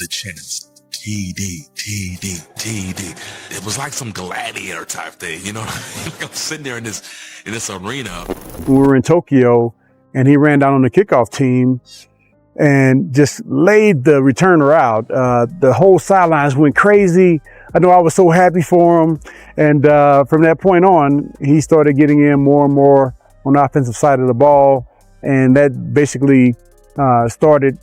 the chants. TD, TD, TD. It was like some gladiator type thing, you know. I'm sitting there in this arena. We were in Tokyo, and he ran down on the kickoff team and just laid the returner out. The whole sidelines went crazy. I know I was so happy for him. And from that point on, he started getting in more and more on the offensive side of the ball. And that basically started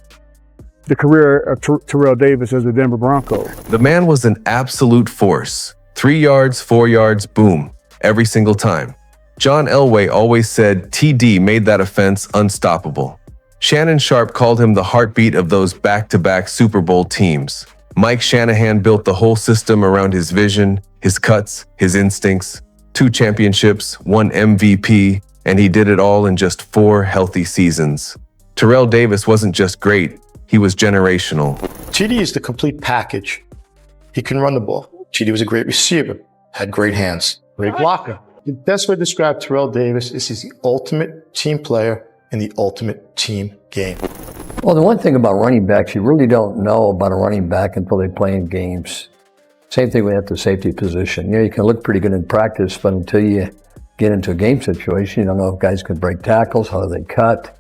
the career of Terrell Davis as a Denver Bronco. The man was an absolute force. 3 yards, 4 yards, boom, every single time. John Elway always said TD made that offense unstoppable. Shannon Sharpe called him the heartbeat of those back-to-back Super Bowl teams. Mike Shanahan built the whole system around his vision, his cuts, his instincts. 2 championships, 1 MVP, and he did it all in just 4 healthy seasons. Terrell Davis wasn't just great, he was generational. TD is the complete package. He can run the ball. TD was a great receiver, had great hands, great blocker. The best way to describe Terrell Davis is he's the ultimate team player in the ultimate team game. Well, the one thing about running backs, you really don't know about a running back until they play in games. Same thing with the safety position. You know, you can look pretty good in practice, but until you get into a game situation, you don't know if guys can break tackles, how do they cut.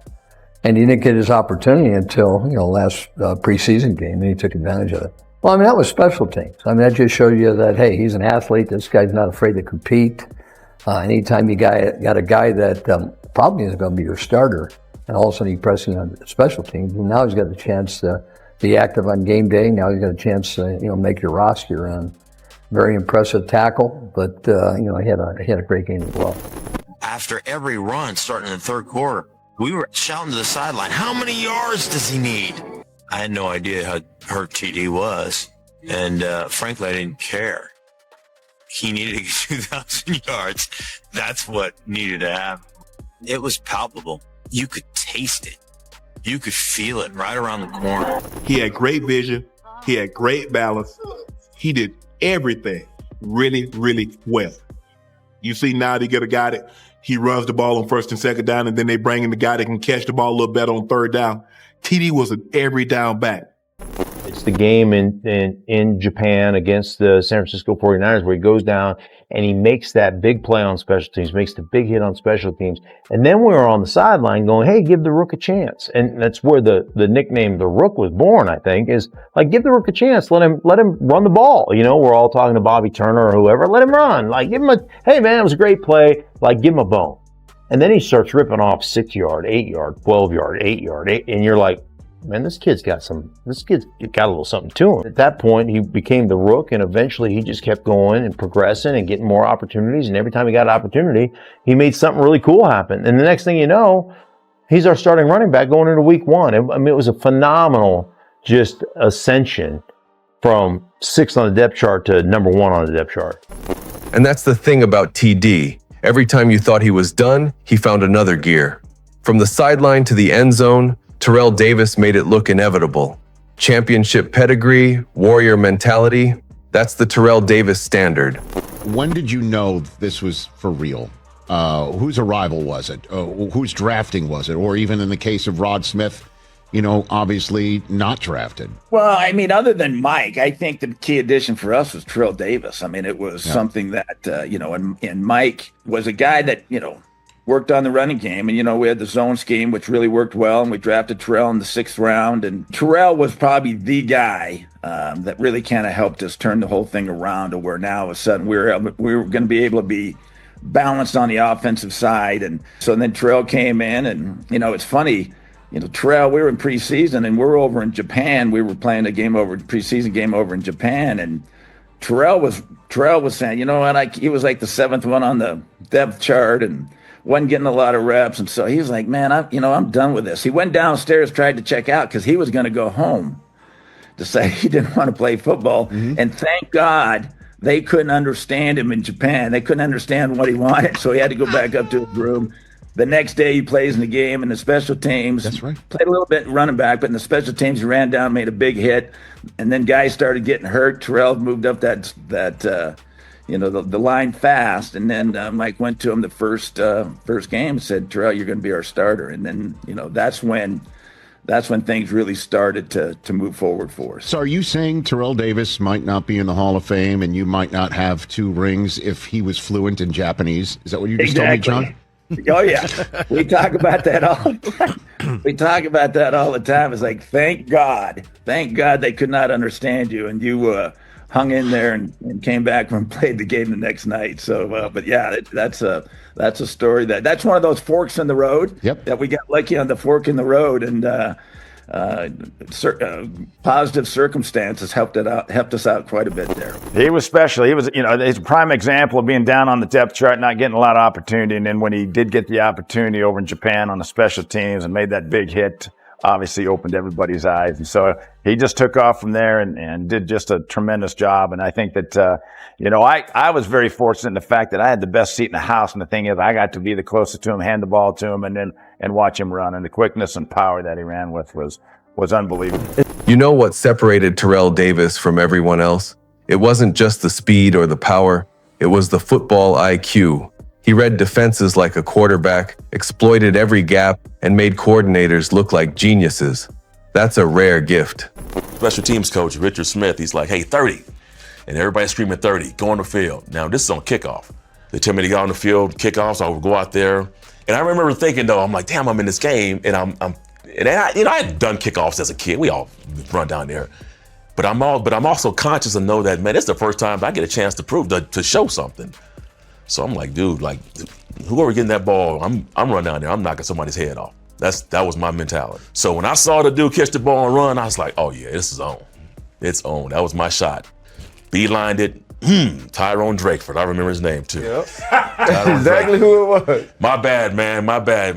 And he didn't get his opportunity until, last preseason game, and he took advantage of it. Well, I mean, that was special teams. I mean, that just showed you that, hey, he's an athlete. This guy's not afraid to compete. Anytime you got a guy that probably is going to be your starter, and all of a sudden you press him on special teams, and now he's got the chance to be active on game day. Now he's got a chance to, make your roster. And very impressive tackle, but, he had a great game as well. After every run, starting in the third quarter, we were shouting to the sideline, how many yards does he need? I had no idea how hurt TD was. And frankly, I didn't care. He needed to get 2,000 yards. That's what needed to happen. It was palpable. You could taste it. You could feel it right around the corner. He had great vision. He had great balance. He did everything really, really well. You see now they get a guy that he runs the ball on first and second down, and then they bring in the guy that can catch the ball a little better on third down. TD was an every down back. It's the game in Japan against the San Francisco 49ers where he goes down and he makes that big play on special teams, makes the big hit on special teams. And then we were on the sideline going, hey, give the Rook a chance. And that's where the nickname the Rook was born, I think, is like, give the Rook a chance. Let him run the ball. We're all talking to Bobby Turner or whoever. Let him run. Like, give him hey, man, it was a great play. Like, give him a bone. And then he starts ripping off 6 yard, 8 yard, 12 yard, 8 yard, and you're like, man, this kid's got a little something to him. At that point, he became the Rook, and eventually he just kept going and progressing and getting more opportunities. And every time he got an opportunity, he made something really cool happen. And the next thing you know, he's our starting running back going into week 1. It was a phenomenal just ascension from 6th on the depth chart to number 1 on the depth chart. And that's the thing about TD. Every time you thought he was done, he found another gear. From the sideline to the end zone, Terrell Davis made it look inevitable. Championship pedigree, warrior mentality, that's the Terrell Davis standard. When did you know this was for real? Whose arrival was it? Whose drafting was it? Or even in the case of Rod Smith, obviously not drafted. Well, I mean, other than Mike, I think the key addition for us was Terrell Davis. I mean, it was something that, and Mike was a guy that, worked on the running game. And, we had the zone scheme, which really worked well. And we drafted Terrell in the 6th round. And Terrell was probably the guy that really kind of helped us turn the whole thing around to where now all of a sudden we were going to be able to be balanced on the offensive side. And so then Terrell came in and, it's funny, Terrell, we were in preseason and we're over in Japan. We were playing a preseason game over in Japan. And Terrell was saying, you know what, he was like the 7th one on the depth chart and wasn't getting a lot of reps. And so he was like, man, I'm done with this. He went downstairs, tried to check out because he was going to go home to say he didn't want to play football. Mm-hmm. And thank God they couldn't understand him in Japan. They couldn't understand what he wanted. So he had to go back up to his room. The next day he plays in the game in the special teams. That's right. Played a little bit running back, but in the special teams he ran down, made a big hit. And then guys started getting hurt. Terrell moved up the line fast. And then Mike went to him the first game and said, Terrell, you're going to be our starter. And then, that's when that's when things really started to move forward for us. So are you saying Terrell Davis might not be in the Hall of Fame and you might not have 2 rings if he was fluent in Japanese? Is that what you just told me, John? Oh yeah, we talk about that all the time. We talk about that all the time. It's like, thank God they could not understand you, and you hung in there and came back and played the game the next night. So, but yeah, that's a story that's one of those forks in the road. Yep. That we got lucky on the fork in the road, and positive circumstances helped us out quite a bit there. He was special. He was, he's a prime example of being down on the depth chart, not getting a lot of opportunity. And then when he did get the opportunity over in Japan on the special teams and made that big hit, obviously opened everybody's eyes. And so he just took off from there and did just a tremendous job. And I think that, I was very fortunate in the fact that I had the best seat in the house. And the thing is, I got to be the closest to him, hand the ball to him, and watch him run. And the quickness and power that he ran with was unbelievable. You know what separated Terrell Davis from everyone else? It wasn't just the speed or the power. It was the football IQ. He read defenses like a quarterback, exploited every gap, and made coordinators look like geniuses. That's a rare gift. Special teams coach Richard Smith, he's like, hey, 30. And everybody's screaming 30, go on the field. Now, this is on kickoff. They tell me to get on the field, kickoffs, I would go out there. And I remember thinking, though, I'm like, damn, I'm in this game, and I had done kickoffs as a kid. We all run down there. But I'm also conscious and know that, man, it's the first time I get a chance to prove, to show something. So I'm like, dude, like, whoever getting that ball, I'm running down there, I'm knocking somebody's head off. That was my mentality. So when I saw the dude catch the ball and run, I was like, oh yeah, this is on. It's on. That was my shot. Beelined it. Tyrone Drakeford. I remember his name too. Yep. Exactly who it was. My bad, man. My bad,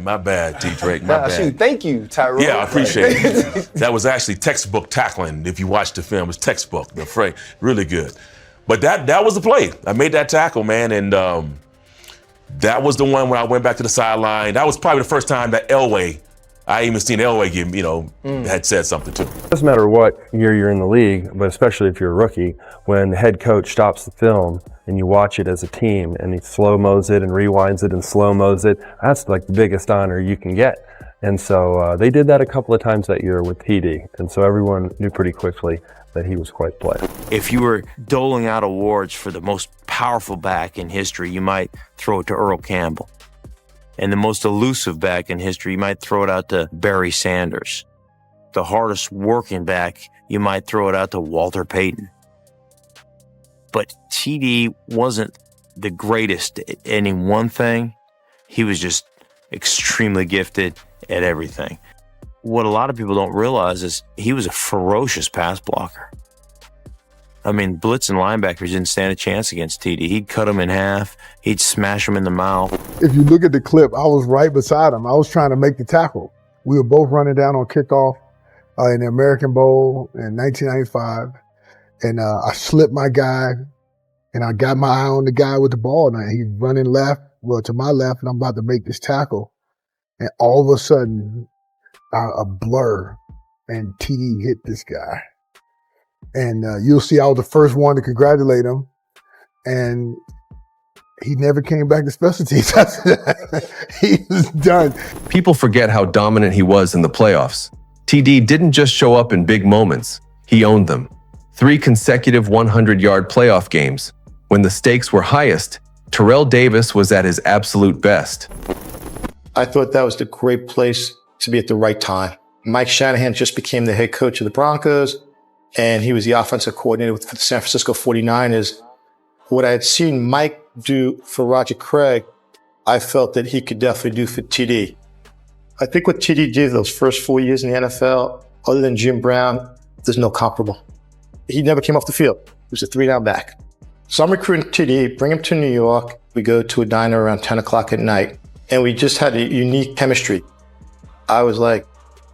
T. Drake. My bad. Shoot, thank you, Tyrone. Yeah, I appreciate it. That was actually textbook tackling. If you watch the film, it was textbook. The fray, really good. But that was the play. I made that tackle, man, and that was the one when I went back to the sideline. That was probably the first time that I even seen Elway give, had said something to me. It doesn't matter what year you're in the league, but especially if you're a rookie, when the head coach stops the film and you watch it as a team and he slow-mos it and rewinds it and slow-mos it, that's like the biggest honor you can get. And so they did that a couple of times that year with TD. And so everyone knew pretty quickly that he was quite the player. If you were doling out awards for the most powerful back in history, you might throw it to Earl Campbell. And the most elusive back in history, you might throw it out to Barry Sanders. The hardest working back, you might throw it out to Walter Payton. But TD wasn't the greatest at any one thing. He was just extremely gifted at everything. What a lot of people don't realize is he was a ferocious pass blocker. I mean, blitzing linebackers didn't stand a chance against TD. He'd cut them in half. He'd smash them in the mouth. If you look at the clip, I was right beside him. I was trying to make the tackle. We were both running down on kickoff in the American Bowl in 1995. And I slipped my guy, and I got my eye on the guy with the ball. And he's running to my left, and I'm about to make this tackle. And all of a sudden, a blur, and TD hit this guy. And you'll see I was the first one to congratulate him. And he never came back to special teams. He was done. People forget how dominant he was in the playoffs. TD didn't just show up in big moments. He owned them. 3 consecutive 100-yard playoff games. When the stakes were highest, Terrell Davis was at his absolute best. I thought that was the great place to be at the right time. Mike Shanahan just became the head coach of the Broncos, and he was the offensive coordinator with the San Francisco 49ers. What I had seen Mike do for Roger Craig, I felt that he could definitely do for TD. I think what TD did those first 4 years in the NFL, other than Jim Brown, there's no comparable. He never came off the field. He was a 3-down back. So I'm recruiting TD, bring him to New York. We go to a diner around 10 o'clock at night, and we just had a unique chemistry. I was like,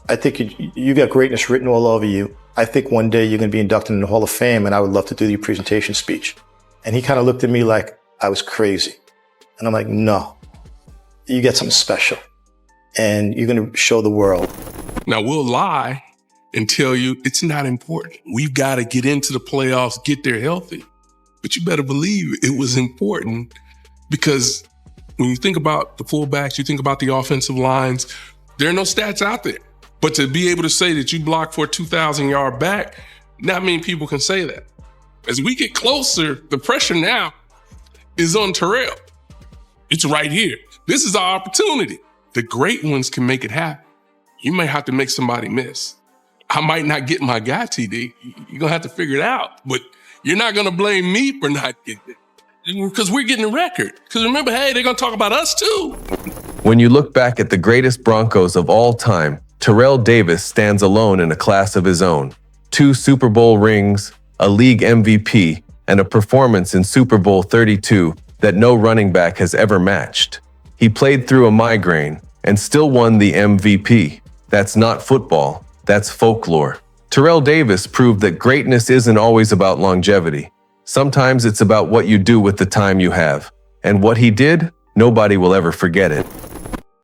I think you got greatness written all over you. I think one day you're going to be inducted in the Hall of Fame, and I would love to do your presentation speech. And he kind of looked at me like I was crazy. And I'm like, no, you got something special, and you're going to show the world. Now, we'll lie and tell you it's not important. We've got to get into the playoffs, get there healthy. But you better believe it was important, because when you think about the fullbacks, you think about the offensive lines, there are no stats out there. But to be able to say that you blocked for a 2,000-yard back, not many people can say that. As we get closer, the pressure now is on Terrell. It's right here. This is our opportunity. The great ones can make it happen. You may have to make somebody miss. I might not get my guy, TD. You're going to have to figure it out. But you're not going to blame me for not getting it. Because we're getting a record. Because remember, hey, they're going to talk about us too. When you look back at the greatest Broncos of all time, Terrell Davis stands alone in a class of his own. 2 Super Bowl rings, a league MVP, and a performance in Super Bowl 32 that no running back has ever matched. He played through a migraine and still won the MVP. That's not football, that's folklore. Terrell Davis proved that greatness isn't always about longevity. Sometimes it's about what you do with the time you have. And what he did, nobody will ever forget it.